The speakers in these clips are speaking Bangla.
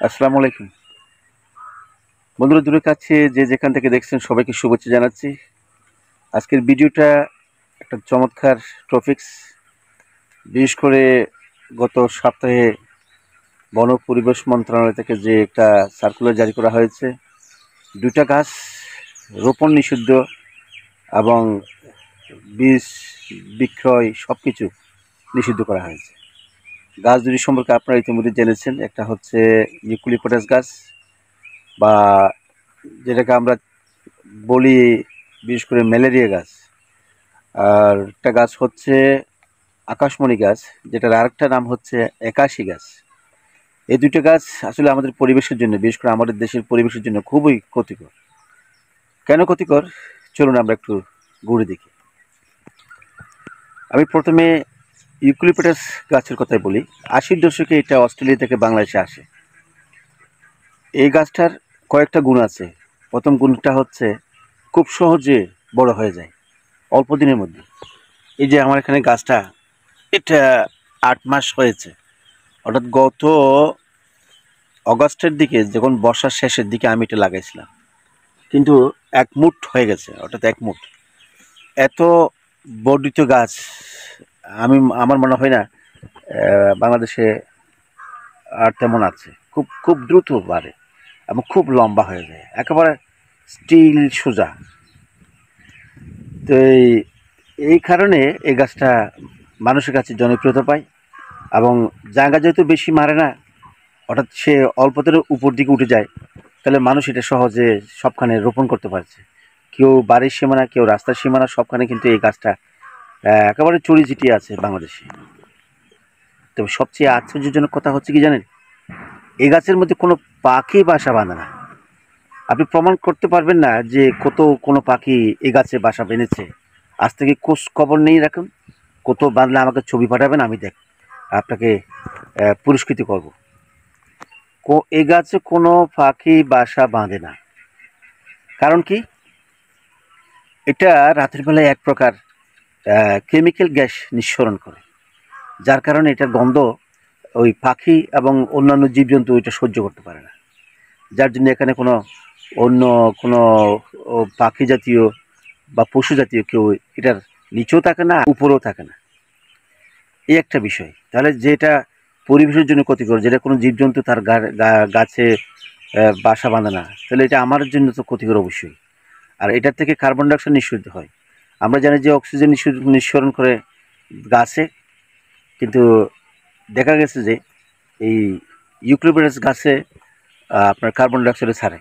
আসসালামু আলাইকুম বন্ধুরা, দূরের কাছে যে যেখান থেকে দেখছেন সবাইকে শুভেচ্ছা জানাচ্ছি। আজকের ভিডিওটা একটা চমৎকার টপিকস। বিশেষ করে গত সপ্তাহে বন পরিবেশ মন্ত্রণালয় থেকে যে একটা সার্কুলার জারি করা হয়েছে, দুইটা গাছ রোপণ নিষিদ্ধ এবং বীজ বিক্রয় সব কিছু নিষিদ্ধ করা হয়েছে। গাছ দুটি সম্পর্কে আপনারা ইতিমধ্যে জেনেছেন। একটা হচ্ছে ইউক্যালিপটাস গাছ, বা যেটাকে আমরা বলি বিশেষ করে ম্যালেরিয়া গাছ। আর একটা গাছ হচ্ছে আকাশমণি গাছ, যেটার আরেকটা নাম হচ্ছে একাশি গাছ। এই দুটো গাছ আসলে আমাদের পরিবেশের জন্য, বিশেষ করে আমাদের দেশের পরিবেশের জন্য খুবই ক্ষতিকর। কেন ক্ষতিকর, চলুন আমরা একটু ঘুরে দেখি। আমি প্রথমে ইউক্যালিপটাস গাছের কথাই বলি। 80-র দশকে এটা অস্ট্রেলিয়া থেকে বাংলাদেশে আসে। এই গাছটার কয়েকটা গুণ আছে। প্রথম গুণটা হচ্ছে খুব সহজে বড় হয়ে যায় অল্প দিনের মধ্যে। এই যে আমার এখানে গাছটা, এটা 8 মাস হয়েছে। অর্থাৎ গত অগাস্টের দিকে, যখন বর্ষার শেষের দিকে আমি এটা লাগাইছিলাম, কিন্তু এক মুঠ হয়ে গেছে, অর্থাৎ এক মুঠ। এত বর্ধিত গাছ আমার মনে হয় না বাংলাদেশে আর তেমন আছে। খুব খুব দ্রুত বাড়ে এবং খুব লম্বা হয়ে যায়, একেবারে স্টিল সোজা। তো এই কারণে এই গাছটা মানুষের কাছে জনপ্রিয়তা পায় এবং জায়গা যেহেতু বেশি মারে না, অর্থাৎ সে অল্পতের উপর দিকে উঠে যায়, তাহলে মানুষ এটা সহজে সবখানে রোপণ করতে পারছে। কেউ বাড়ির সীমানা, কেউ রাস্তার সীমানা, সবখানে কিন্তু এই গাছটা একেবারে ছড়িয়ে ছিটিয়ে আছে বাংলাদেশে। তবে সবচেয়ে আশ্চর্যজনক কথা হচ্ছে কি জানেন, এই গাছের মধ্যে কোনো পাখি বাসা বাঁধে না। আপনি প্রমাণ করতে পারবেন না যে কোনো পাখি এই গাছে বাসা বেঁধেছে। আজ থেকে খোঁজ খবর নেই রাখুন, কত বাঁধলে আমাকে ছবি পাঠাবেন, আমি আপনাকে পুরস্কৃত করব। এই গাছে কোনো পাখি বাসা বাঁধে না। কারণ কি? এটা রাতের বেলায় এক প্রকার কেমিক্যাল গ্যাস নিঃসরণ করে, যার কারণে এটার গন্ধ ওই পাখি এবং অন্যান্য জীবজন্তু ওইটা সহ্য করতে পারে না। যার জন্য এখানে অন্য কোনো পাখি জাতীয় বা পশু জাতীয় কেউ এটার নিচেও থাকে না, উপরেও থাকে না। এই একটা বিষয়। তাহলে যেটা পরিবেশের জন্য ক্ষতিকর, যেটা কোনো জীবজন্তু তার গাছে বাসা বাঁধে না, তাহলে এটা আমার জন্য তো ক্ষতিকর অবশ্যই। আর এটার থেকে কার্বন ডাইঅক্সাইড নিঃসরিত হয়। আমরা জানি যে অক্সিজেন নিঃসরণ করে গাছে, কিন্তু দেখা গেছে যে এই ইউক্যালিপটাস গাছে আপনার কার্বন ডাইঅক্সাইড ছাড়ে।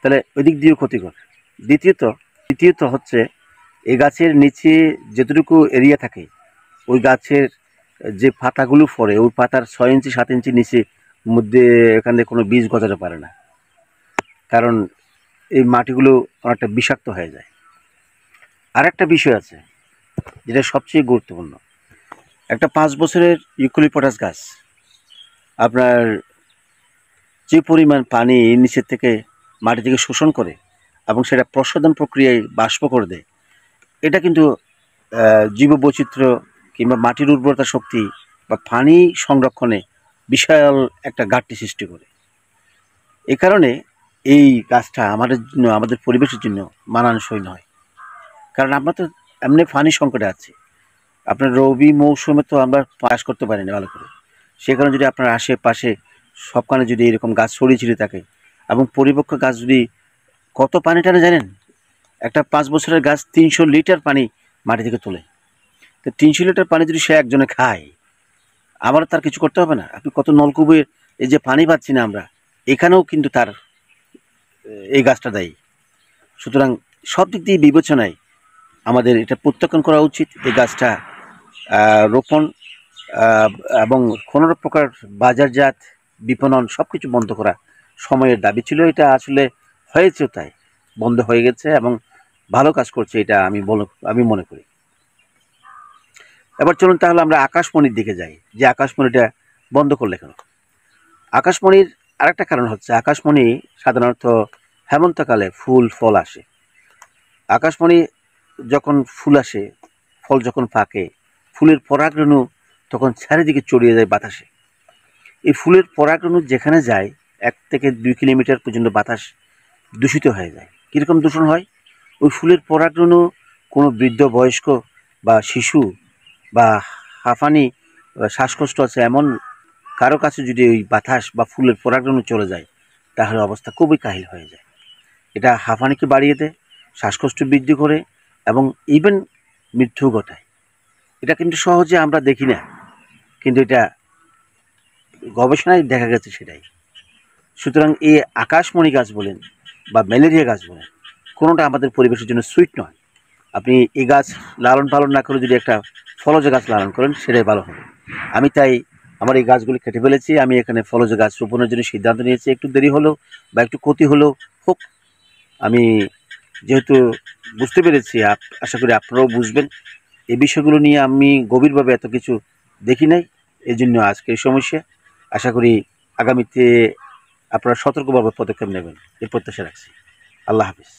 তাহলে ওই দিক দিয়েও ক্ষতিকর। দ্বিতীয়ত হচ্ছে এই গাছের নিচে যতটুকু এরিয়া থাকে, ওই গাছের যে পাতাগুলো পড়ে, ওই পাতার 6 ইঞ্চি 7 ইঞ্চি নিচে মধ্যে এখানে কোনো বীজ গজাতে পারে না, কারণ এই মাটিগুলো অনেকটা বিষাক্ত হয়ে যায়। আর একটা বিষয় আছে যেটা সবচেয়ে গুরুত্বপূর্ণ। একটা 5 বছরের ইউক্যালিপটাস গাছ আপনার যে পরিমাণ পানি নিচের থেকে মাটি থেকে শোষণ করে এবং সেটা প্রশোধন প্রক্রিয়ায় বাষ্প করে দেয়, এটা কিন্তু জীববৈচিত্র্য কিংবা মাটির উর্বরতা শক্তি বা পানি সংরক্ষণে বিশাল একটা ঘাটতি সৃষ্টি করে। এ কারণে এই গাছটা আমাদের জন্য, আমাদের পরিবেশের জন্য মানানসই নয়। কারণ আমরা তো এমনি পানি সংকটে আছি। আপনার রবি মৌসুমে তো আমরা চাষ করতে পারি না ভালো করে। সে কারণে যদি আপনার আশেপাশে সবখানে যদি এরকম গাছ ছড়িয়ে ছিটিয়ে থাকে এবং পরিপক্ক গাছ যদি কত পানি টানে জানেন, একটা 5 বছরের গাছ 300 লিটার পানি মাটি থেকে তোলে। তো 300 লিটার পানি যদি সে একজনে খায়, আবার তার কিছু করতে হবে না। আপনি কত নলকূপের এই যে পানি পাচ্ছি না আমরা, এখানেও কিন্তু তার এই গাছটা দায়ী। সুতরাং সব দিক দিয়ে বিবেচনায় আমাদের এটা প্রত্যাখ্যান করা উচিত। এই গাছটা রোপণ এবং কোনো প্রকার বাজারজাত বিপণন সব কিছু বন্ধ করা সময়ের দাবি ছিল। এটা আসলে হয়েছেও, তাই বন্ধ হয়ে গেছে এবং ভালো কাজ করছে, এটা আমি মনে করি। এবার চলুন তাহলে আমরা আকাশমণির দিকে যাই, যে আকাশমণিটা বন্ধ করলে কেন। আকাশমণির আরেকটা কারণ হচ্ছে, আকাশমণি সাধারণত হেমন্তকালে ফুল ফল আসে। আকাশমণি যখন ফুল আসে, ফল যখন পাকে, ফুলের পরাগরেণু তখন চারিদিকে ছড়িয়ে যায় বাতাসে। এই ফুলের পরাগরেণু যেখানে যায় 1 থেকে 2 কিলোমিটার পর্যন্ত বাতাস দূষিত হয়ে যায়। কীরকম দূষণ হয়? ওই ফুলের পরাগরেণু কোনো বৃদ্ধ বয়স্ক বা শিশু বা হাঁফানি শ্বাসকষ্ট আছে এমন কারো কাছে যদি ওই বাতাস বা ফুলের পরাগরেণু চলে যায়, তাহলে অবস্থা খুবই কাহিল হয়ে যায়। এটা হাঁফানিকে বাড়িয়ে দেয়, শ্বাসকষ্ট বৃদ্ধি করে এবং ইভেন মৃত্যু ঘটায়। এটা কিন্তু সহজে আমরা দেখি না, কিন্তু এটা গবেষণায় দেখা গেছে সেটাই। সুতরাং এই আকাশমণি গাছ বলেন বা ম্যালেরিয়া গাছ বলেন, কোনোটা আমাদের পরিবেশের জন্য সুইট নয়। আপনি এই গাছ লালন পালন না করে যদি একটা ফলজ গাছ লালন করেন, সেটাই ভালো হবে। আমি তাই আমার এই গাছগুলি কেটে ফেলেছি। আমি এখানে ফলজ গাছ রোপণের জন্য সিদ্ধান্ত নিয়েছি। একটু দেরি হলেও বা একটু ক্ষতি হলেও হোক, আমি যেহেতু বুঝতে পেরেছি, আশা করি আপনারাও বুঝবেন। এই বিষয়গুলো নিয়ে আমি গভীরভাবে এত কিছু দেখি নাই, এই জন্য আজকে এই সমস্যা। আশা করি আগামীতে আপনারা সতর্কভাবে পদক্ষেপ নেবেন, এই প্রত্যাশা রাখছি। আল্লাহ হাফিজ।